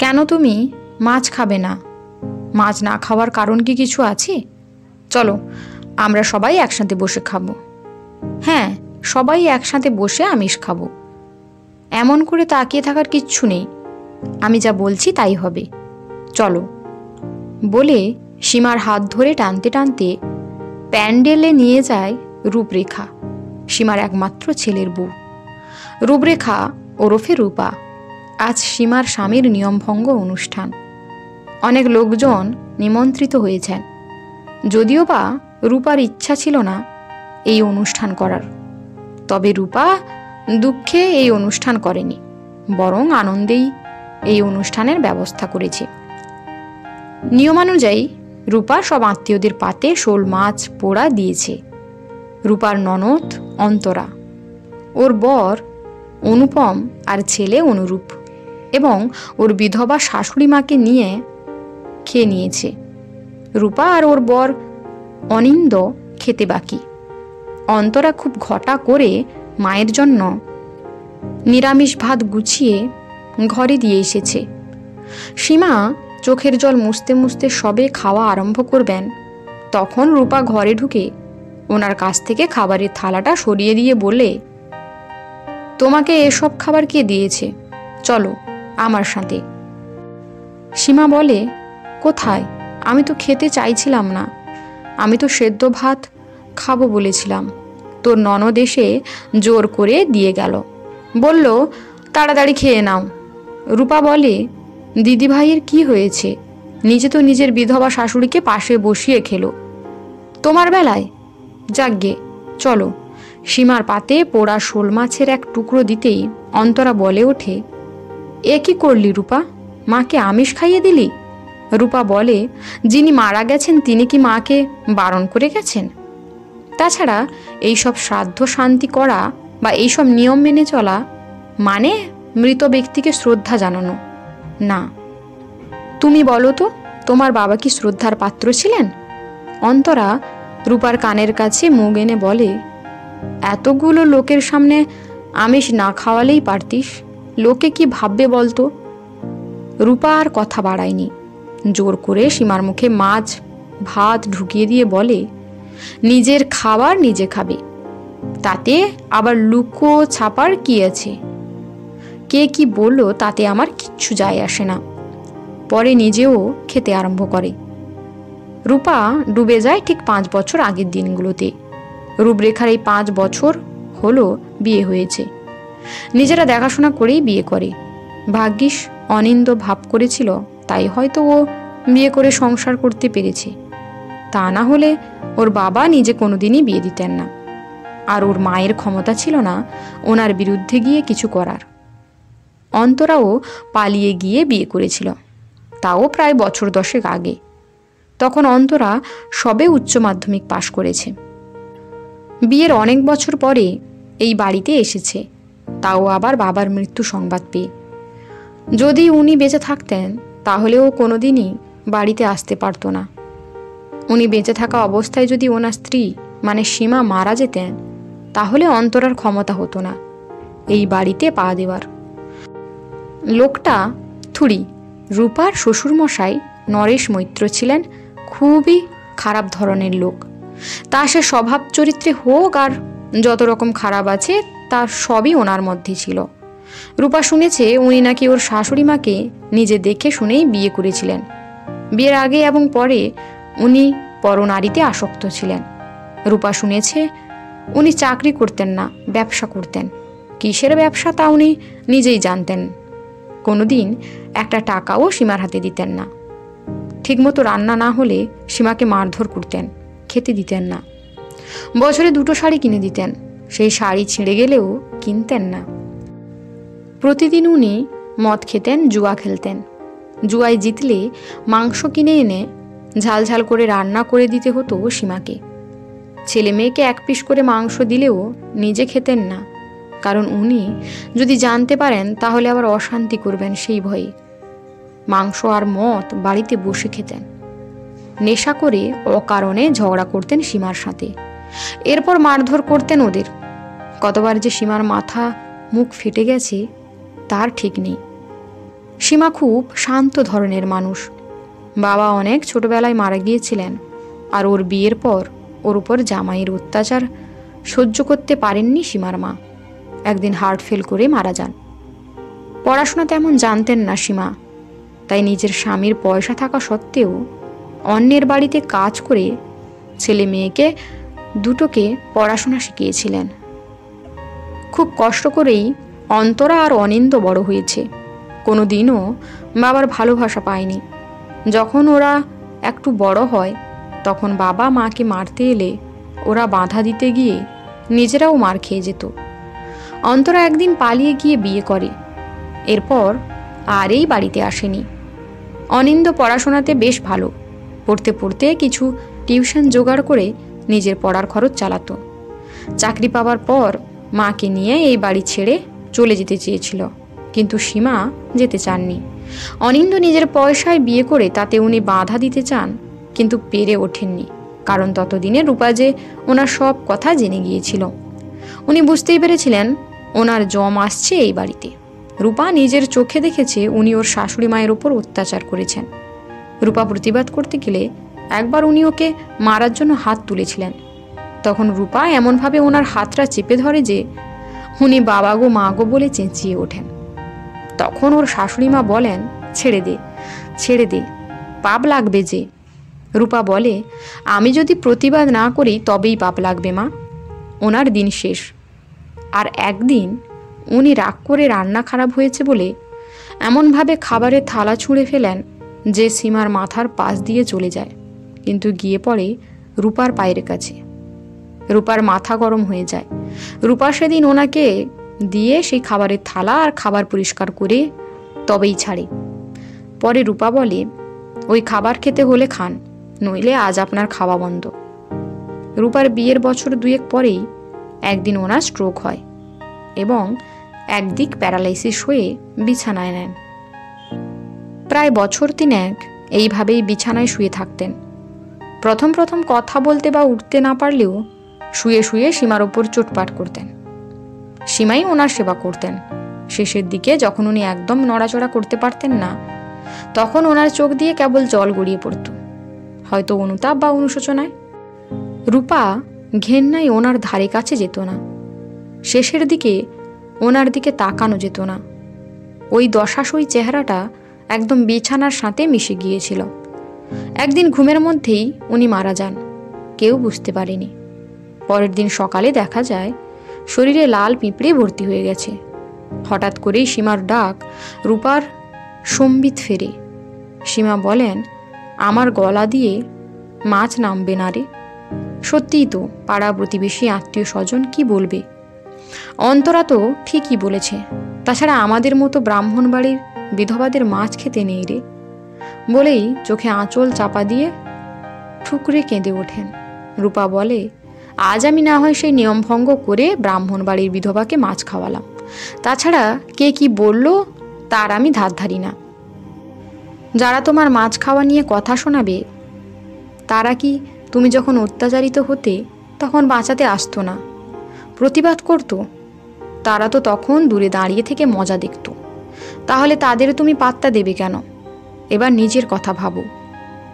কেন তুমি মাছ খাবে না? মাছ না খাওয়ার কারণ কি কিছু আছে? চলো, আমরা সবাই একসাথে বসে খাবো। হ্যাঁ, সবাই একসাথে বসে আমিষ খাবো। এমন করে তাকিয়ে থাকার কিচ্ছু নেই, আমি যা বলছি তাই হবে। চলো বলে সীমার হাত ধরে টানতে টানতে প্যান্ডেলে নিয়ে যায় রূপরেখা, সীমার একমাত্র ছেলের বউ। রূপরেখা ওরফে রূপা। আজ সীমার স্বামীর নিয়মভঙ্গ অনুষ্ঠান। অনেক লোকজন নিমন্ত্রিত হয়েছেন, যদিও বা রূপার ইচ্ছা ছিল না এই অনুষ্ঠান করার। তবে রূপা দুঃখে এই অনুষ্ঠান করেনি, বরং আনন্দেই এই অনুষ্ঠানের ব্যবস্থা করেছে। নিয়মানুযায়ী রূপা সব আত্মীয়দের পাতে শোল মাছ পোড়া দিয়েছে। রূপার ননদ অন্তরা, ওর বর অনুপম আর ছেলে অনুরূপ এবং ওর বিধবা শাশুড়ি মাকে নিয়ে খেয়ে নিয়েছে। রূপা আর ওর বর অনিন্দ খেতে বাকি। অন্তরা খুব ঘটা করে মায়ের জন্য নিরামিষ ভাত গুছিয়ে ঘরে দিয়ে এসেছে। সীমা চোখের জল মুছতে মুছতে সবে খাওয়া আরম্ভ করবেন, তখন রূপা ঘরে ঢুকে ওনার কাছ থেকে খাবারের থালাটা সরিয়ে দিয়ে বলে, তোমাকে এসব খাবার কে দিয়েছে? চলো আমার সাথে। সীমা বলে, কোথায়? আমি তো খেতে চাইছিলাম না, আমি তো সেদ্ধ ভাত খাবো বলেছিলাম। তোর ননদ এসে জোর করে দিয়ে গেল, বলল তাড়াতাড়ি খেয়ে নাও। রূপা বলে, দিদিভাইয়ের কি হয়েছে? নিজে তো নিজের বিধবা শাশুড়িকে পাশে বসিয়ে খেলো, তোমার বেলায়? যাগ্গে চলো। সীমার পাতে পোড়া শোল মাছের এক টুকরো দিতেই অন্তরা বলে ওঠে, এ কি করলি রূপা? মাকে আমিষ খাইয়ে দিলি? রূপা বলে, যিনি মারা গেছেন তিনি কি মাকে বারণ করে গেছেন? তাছাড়া এইসব শ্রাদ্ধ শান্তি করা বা এইসব নিয়ম মেনে চলা মানে মৃত ব্যক্তিকে শ্রদ্ধা জানানো না। তুমি বলো তো, তোমার বাবা কি শ্রদ্ধার পাত্র ছিলেন? অন্তরা রূপার কানের কাছে মুখ এনে বলে, এতগুলো লোকের সামনে আমিষ না খাওয়ালেই পারতিস, লোকে কি ভাববে বলতো? রূপা আর কথা বাড়ায়নি, জোর করে সীমার মুখে মাছ ভাত ঢুকিয়ে দিয়ে বলে, নিজের খাবার নিজে খাবে, তাতে আবার লুকো ছাপার কি আছে? কে কি বললো তাতে আমার কিচ্ছু যায় আসে না। পরে নিজেও খেতে আরম্ভ করে। রূপা ডুবে যায় ঠিক 5 বছর আগের দিনগুলোতে। রূপরেখার এই 5 বছর হলো বিয়ে হয়েছে। নিজেরা দেখাশোনা করেই বিয়ে করে। ভাগ্যিস অনিন্দ ভাব করেছিল, তাই হয়তো ও বিয়ে করে সংসার করতে পেরেছে। তা না হলে ওর বাবা নিজে কোনোদিনই বিয়ে দিতেন না, আর ওর মায়ের ক্ষমতা ছিল না ওনার বিরুদ্ধে গিয়ে কিছু করার। অন্তরাও পালিয়ে গিয়ে বিয়ে করেছিল, তাও প্রায় বছর 10 আগে। তখন অন্তরা সবে উচ্চ মাধ্যমিক পাশ করেছে। বিয়ের অনেক বছর পরে এই বাড়িতে এসেছে, তাও আবার বাবার মৃত্যু সংবাদ পেয়ে। যদি উনি বেঁচে থাকতেন তাহলে ও কোনোদিনই বাড়িতে আসতে পারতো না। উনি বেঁচে থাকা অবস্থায় যদি ওনার স্ত্রী মানে সীমা মারা যেতেন, তাহলে অন্তরার ক্ষমতা হতো না এই বাড়িতে পা দেওয়ার। লোকটা থুড়ি রূপার শ্বশুরমশাই নরেশ মৈত্র ছিলেন খুবই খারাপ ধরনের লোক। তা সে স্বভাব চরিত্রে হোক আর যত রকম খারাপ আছে তার সবই ওনার মধ্যে ছিল। রূপা শুনেছে উনি নাকি ওর শাশুড়ি মাকে নিজে দেখে শুনেই বিয়ে করেছিলেন। বিয়ের আগে এবং পরে উনি পরনারীতে আসক্ত ছিলেন। রূপা শুনেছে উনি চাকরি করতেন না, ব্যবসা করতেন। কিসের ব্যবসা তা উনি নিজেই জানতেন। কোনোদিন একটা টাকাও সীমার হাতে দিতেন না। ঠিকমতো রান্না না হলে সীমাকে মারধর করতেন, খেতে দিতেন না। বছরে 2টো শাড়ি কিনে দিতেন, সেই শাড়ি ছিঁড়ে গেলেও কিনতেন না। প্রতিদিন উনি মদ খেতেন, জুয়া খেলতেন। জুয়ায় জিতলে মাংস কিনে এনে ঝাল ঝাল করে রান্না করে দিতে হতো সীমাকে। ছেলে মেয়েকে 1 পিস করে মাংস দিলেও নিজে খেতেন না, কারণ উনি যদি জানতে পারেন তাহলে আবার অশান্তি করবেন সেই ভয়ে। মাংস আর মদ বাড়িতে বসে খেতেন। নেশা করে অকারণে ঝগড়া করতেন সীমার সাথে, এরপর মারধর করতেন ওদের। কতবার যে সীমার মাথা মুখ ফেটে গেছে তার ঠিক নেই। সীমা খুব শান্ত ধরনের মানুষ। বাবা অনেক ছোটবেলায় মারা গিয়েছিলেন, আর ওর বিয়ের পর ওর উপর জামাইয়ের অত্যাচার সহ্য করতে পারেননি সীমার মা। একদিন হার্ট ফেল করে মারা যান। পড়াশোনা তেমন জানতেন না সীমা, তাই নিজের স্বামীর পয়সা থাকা সত্ত্বেও অন্যের বাড়িতে কাজ করে ছেলে মেয়েকে দুটোকে পড়াশোনা শিখিয়েছিলেন। খুব কষ্ট করেই অন্তরা আর অনিন্দ বড় হয়েছে। কোনো দিনও বাবার ভালোবাসা পায়নি। যখন ওরা একটু বড় হয় তখন বাবা মাকে মারতে এলে ওরা বাধা দিতে গিয়ে নিজেরাও মার খেয়ে যেত। অন্তরা একদিন পালিয়ে গিয়ে বিয়ে করে, এরপর আর এই বাড়িতে আসেনি। অনিন্দ পড়াশোনাতে বেশ ভালো, পড়তে পড়তে কিছু টিউশন জোগাড় করে নিজের পড়ার খরচ চালাতো। চাকরি পাওয়ার পর মাকে নিয়ে এই বাড়ি ছেড়ে চলে যেতে চেয়েছিল, কিন্তু সীমা যেতে চাননি। অনিন্দ নিজের পয়সায় বিয়ে করে তাতে উনি বাধা দিতে চান, কিন্তু পেরে ওঠেননি, কারণ ততদিনে রূপা যে ওনার সব কথা জেনে গিয়েছিল। উনি বুঝতেই পেরেছিলেন ওনার জম আসছে এই বাড়িতে। রূপা নিজের চোখে দেখেছে উনি ওর শাশুড়ি মায়ের ওপর অত্যাচার করেছেন। রূপা প্রতিবাদ করতে গেলে একবার উনি ওকে মারার জন্য হাত তুলেছিলেন। তখন রূপা এমনভাবে ওনার হাতটা চেপে ধরে যে উনি বাবা গো মা গো বলে চেঁচিয়ে ওঠেন। তখন ওর শাশুড়ি মা বলেন, ছেড়ে দে, ছেড়ে দে, পাপ লাগবে যে। রূপা বলে, আমি যদি প্রতিবাদ না করি তবেই পাপ লাগবে মা। ওনার দিন শেষ। আর একদিন উনি রাগ করে রান্না খারাপ হয়েছে বলে এমনভাবে খাবারের থালা ছুঁড়ে ফেলেন যে সীমার মাথার পাশ দিয়ে চলে যায়, কিন্তু গিয়ে পড়ে রূপার পায়ের কাছে। রূপার মাথা গরম হয়ে যায়। রূপা সেদিন ওনাকে দিয়ে সেই খাবারের থালা আর খাবার পরিষ্কার করে তবেই ছাড়ে। পরে রূপা বলে, ওই খাবার খেতে হলে খান, নইলে আজ আপনার খাওয়া বন্ধ। রূপার বিয়ের বছর দুয়েক পরেই একদিন ওনার স্ট্রোক হয় এবং একদিক প্যারালাইসিস হয়ে বিছানায় নেন। প্রায় বছর 3 এইভাবেই বিছানায় শুয়ে থাকতেন। প্রথম প্রথম কথা বলতে বা উঠতে না পারলেও শুয়ে শুয়ে সীমার ওপর চোটপাট করতেন। সীমাই ওনার সেবা করতেন। শেষের দিকে যখন উনি একদম নড়াচড়া করতে পারতেন না, তখন ওনার চোখ দিয়ে কেবল জল গড়িয়ে পড়ত, হয়তো অনুতাপ বা অনুশোচনায়। রূপা ঘেন্নায় ওনার ধারে কাছে যেত না। শেষের দিকে ওনার দিকে তাকানো যেত না। ওই দশাসই চেহারাটা একদম বিছানার সাথে মিশে গিয়েছিল। একদিন ঘুমের মধ্যেই উনি মারা যান, কেউ বুঝতে পারেনি। পরের দিন সকালে দেখা যায় শরীরে লাল পিঁপড়ে ভর্তি হয়ে গেছে। হঠাৎ করেই সীমার ডাক রূপার সম্বিত ফেরে। সীমা বলেন, আমার গলা দিয়ে মাছ নামবে না রে। সত্যিই তো, পাড়া প্রতিবেশী আত্মীয় স্বজন কি বলবে? অন্তরা তো ঠিকই বলেছে, তাছাড়া আমাদের মতো ব্রাহ্মণ বাড়ির বিধবাদের মাছ খেতে নেই রে, বলেই চোখে আঁচল চাপা দিয়ে ঠুকরে কেঁদে ওঠেন। রূপা বলে, আজ আমি না হয় সেই নিয়ম ভঙ্গ করে ব্রাহ্মণ বাড়ির বিধবাকে মাছ খাওয়ালাম, তাছাড়া কে কি বলল তার আমি ধার ধারি না। যারা তোমার মাছ খাওয়া নিয়ে কথা শোনাবে তারা কি তুমি যখন অত্যাচারিত হতে তখন বাঁচাতে আসতো না, প্রতিবাদ করত? তারা তো তখন দূরে দাঁড়িয়ে থেকে মজা দেখত। তাহলে তাদের তুমি পাত্তা দেবে কেন? এবার নিজের কথা ভাবো,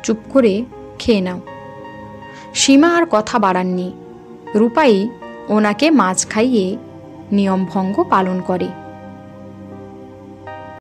চুপ করে খেয়ে নাও। সীমা আর কথা বাড়াননি। রূপাই ওনাকে মাছ খাইয়ে নিয়ম ভঙ্গ পালন করে।